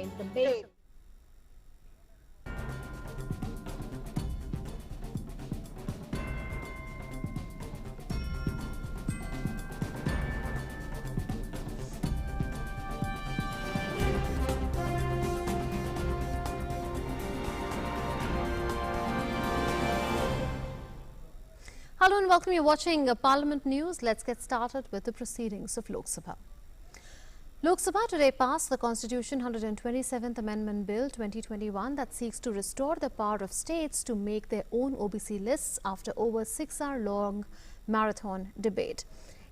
parliament debate. Hello and welcome. You're watching Parliament News. Let's get started with the proceedings of Lok Sabha. Lok Sabha today passed the Constitution 127th Amendment Bill 2021 that seeks to restore the power of states to make their own OBC lists after over 6-hour-long marathon debate.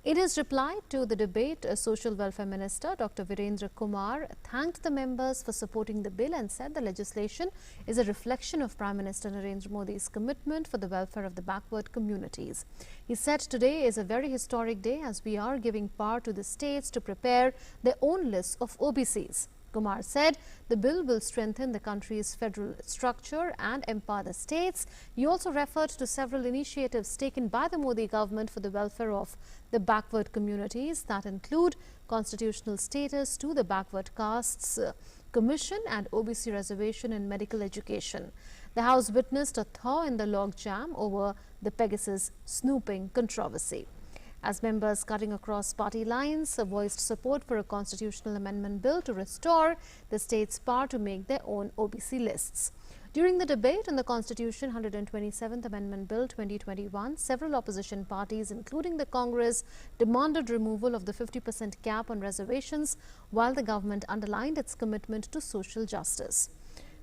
In his reply to the debate, Social Welfare Minister Dr. Virendra Kumar thanked the members for supporting the bill and said the legislation is a reflection of Prime Minister Narendra Modi's commitment for the welfare of the backward communities. He said today is a very historic day as we are giving power to the states to prepare their own lists of OBCs. Kumar said the bill will strengthen the country's federal structure and empower the states. He also referred to several initiatives taken by the Modi government for the welfare of the backward communities that include constitutional status to the Backward Castes Commission and OBC reservation in medical education. The House witnessed a thaw in the logjam over the Pegasus snooping controversy, as members cutting across party lines voiced support for a constitutional amendment bill to restore the state's power to make their own OBC lists. During the debate on the Constitution 127th Amendment Bill 2021, several opposition parties, including the Congress, demanded removal of the 50% cap on reservations, while the government underlined its commitment to social justice.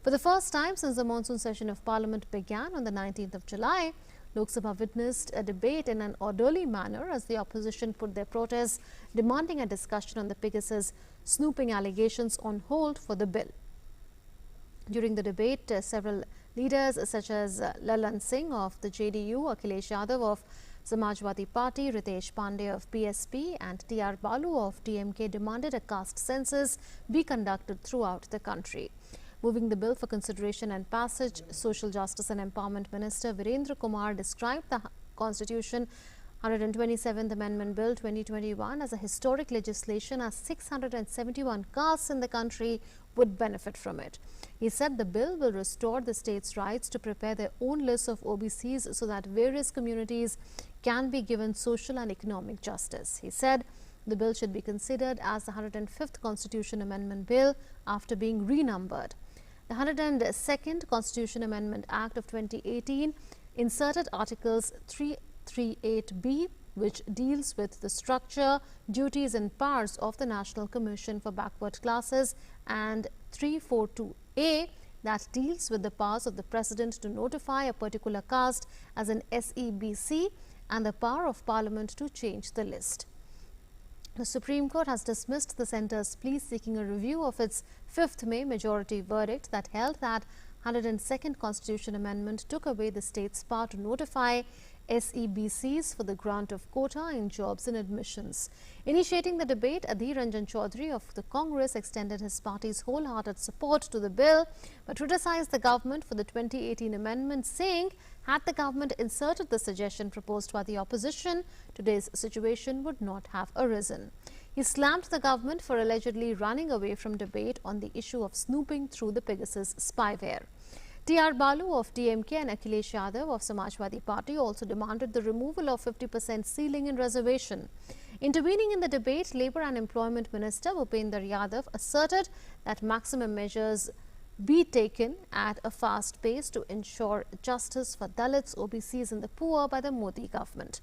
For the first time since the monsoon session of Parliament began on the 19th of July, Lok Sabha witnessed a debate in an orderly manner as the opposition put their protests demanding a discussion on the Pegasus snooping allegations on hold for the bill. During the debate, several leaders such as Lalan Singh of the JDU, Akhilesh Yadav of Samajwadi Party, Ritesh Pandey of PSP and TR Balu of DMK demanded a caste census be conducted throughout the country. Moving the bill for consideration and passage, Social Justice and Empowerment Minister Virendra Kumar described the Constitution 127th Amendment Bill 2021 as a historic legislation as 671 castes in the country would benefit from it. He said the bill will restore the state's rights to prepare their own lists of OBCs so that various communities can be given social and economic justice. He said the bill should be considered as the 105th Constitution Amendment Bill after being renumbered. The 102nd Constitution Amendment Act of 2018 inserted Articles 338B, which deals with the structure, duties and powers of the National Commission for Backward Classes, and 342A, that deals with the powers of the President to notify a particular caste as an SEBC and the power of Parliament to change the list. The Supreme Court has dismissed the centre's plea seeking a review of its 5th May majority verdict that held that 102nd Constitution Amendment took away the state's power to notify SEBCs for the grant of quota in jobs and admissions. Initiating the debate, Adhir Ranjan Chaudhary of the Congress extended his party's wholehearted support to the bill, but criticized the government for the 2018 amendment, saying had the government inserted the suggestion proposed by the opposition, today's situation would not have arisen. He slammed the government for allegedly running away from debate on the issue of snooping through the Pegasus spyware. TR Balu of DMK and Akhilesh Yadav of Samajwadi Party also demanded the removal of 50% ceiling in reservation. Intervening in the debate, Labour and Employment Minister Bhupender Yadav asserted that maximum measures be taken at a fast pace to ensure justice for Dalits, OBCs and the poor by the Modi government.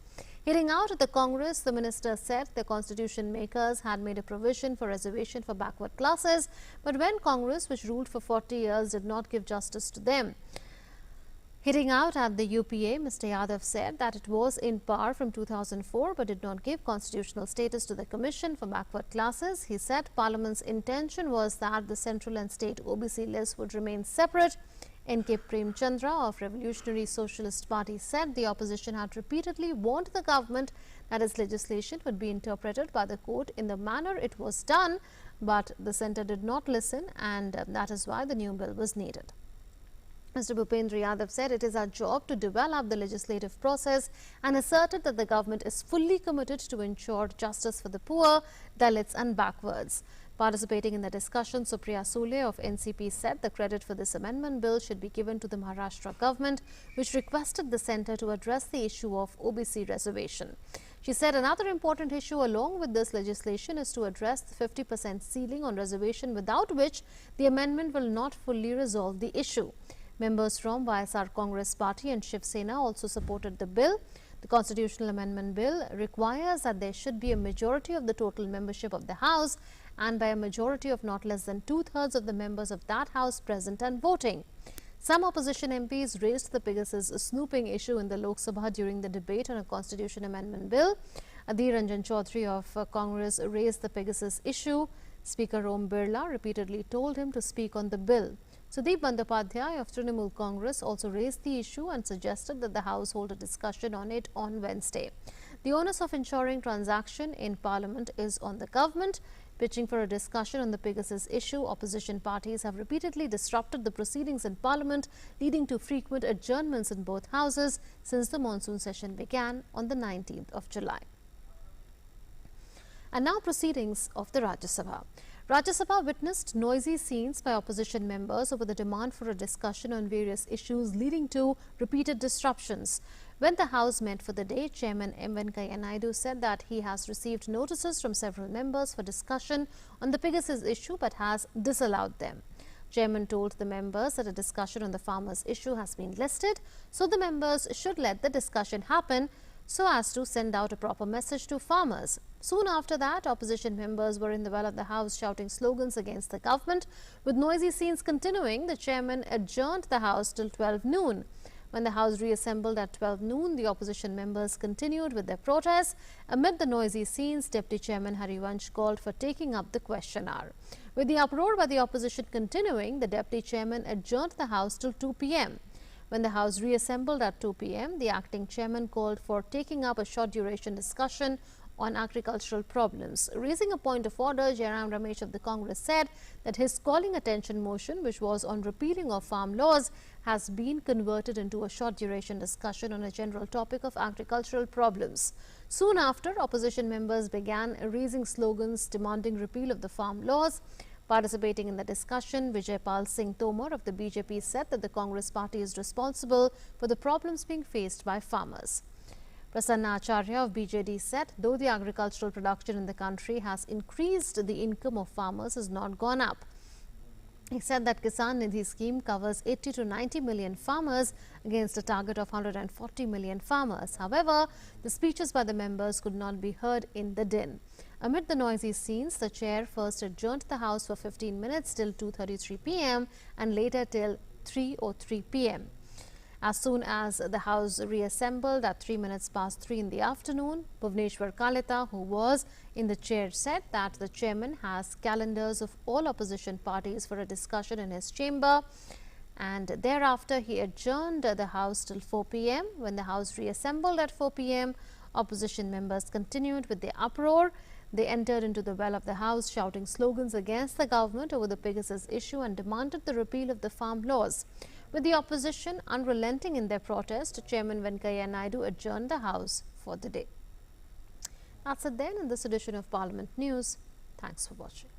Heading out at the Congress, the minister said the constitution makers had made a provision for reservation for backward classes, but when Congress, which ruled for 40 years, did not give justice to them. Hitting out at the UPA, Mr. Yadav said that it was in power from 2004 but did not give constitutional status to the Commission for Backward Classes. He said Parliament's intention was that the central and state OBC lists would remain separate. N.K. Prem Chandra of Revolutionary Socialist Party said the opposition had repeatedly warned the government that its legislation would be interpreted by the court in the manner it was done, but the centre did not listen, and that is why the new bill was needed. Mr. Bhupender Yadav said it is our job to develop the legislative process and asserted that the government is fully committed to ensure justice for the poor, Dalits and backwards. Participating in the discussion, Supriya Sule of NCP said the credit for this amendment bill should be given to the Maharashtra government, which requested the centre to address the issue of OBC reservation. She said another important issue along with this legislation is to address the 50% ceiling on reservation, without which the amendment will not fully resolve the issue. Members from YSR Congress Party and Shiv Sena also supported the bill. The constitutional amendment bill requires that there should be a majority of the total membership of the House and by a majority of not less than 2/3 of the members of that House present and voting. Some opposition MPs raised the Pegasus snooping issue in the Lok Sabha during the debate on a constitution amendment bill. Adhir Ranjan Chaudhary of Congress raised the Pegasus issue. Speaker Om Birla repeatedly told him to speak on the bill. Sudeep Bandyopadhyay of Trinamool Congress also raised the issue and suggested that the House hold a discussion on it on Wednesday. The onus of ensuring transaction in Parliament is on the government. Pitching for a discussion on the Pegasus issue, opposition parties have repeatedly disrupted the proceedings in Parliament, leading to frequent adjournments in both houses since the monsoon session began on the 19th of July. And now proceedings of the Rajya Sabha. Rajya Sabha witnessed noisy scenes by opposition members over the demand for a discussion on various issues, leading to repeated disruptions. When the House met for the day, Chairman M. Venkaiah Naidu said that he has received notices from several members for discussion on the Pegasus issue but has disallowed them. Chairman told the members that a discussion on the farmers' issue has been listed, so the members should let the discussion happen so as to send out a proper message to farmers. Soon after that, opposition members were in the well of the House shouting slogans against the government. With noisy scenes continuing, the chairman adjourned the House till 12 noon. When the House reassembled at 12 noon, the opposition members continued with their protests. Amid the noisy scenes, Deputy Chairman Harivansh called for taking up the question hour. With the uproar by the opposition continuing, the Deputy Chairman adjourned the House till 2 p.m. When the House reassembled at 2 p.m., the acting chairman called for taking up a short duration discussion on agricultural problems. Raising a point of order, Jairam Ramesh of the Congress said that his calling attention motion, which was on repealing of farm laws, has been converted into a short duration discussion on a general topic of agricultural problems. Soon after, opposition members began raising slogans demanding repeal of the farm laws. Participating in the discussion, Vijaypal Singh Tomar of the BJP said that the Congress party is responsible for the problems being faced by farmers. Prasanna Acharya of BJD said, though the agricultural production in the country has increased, the income of farmers has not gone up. He said that Kisan Nidhi scheme covers 80 to 90 million farmers against a target of 140 million farmers. However, the speeches by the members could not be heard in the din. Amid the noisy scenes, the chair first adjourned the House for 15 minutes till 2:33 p.m. and later till 3:03 p.m. As soon as the House reassembled at 3 minutes past 3 in the afternoon, Bhuvneshwar Kalita, who was in the chair, said that the chairman has calendars of all opposition parties for a discussion in his chamber, and thereafter he adjourned the House till 4 p.m. When the House reassembled at 4 p.m., opposition members continued with the uproar. They entered into the well of the House shouting slogans against the government over the Pegasus issue and demanded the repeal of the farm laws. With the opposition unrelenting in their protest, Chairman Venkaiah Naidu adjourned the House for the day. That's it then in this edition of Parliament News. Thanks for watching.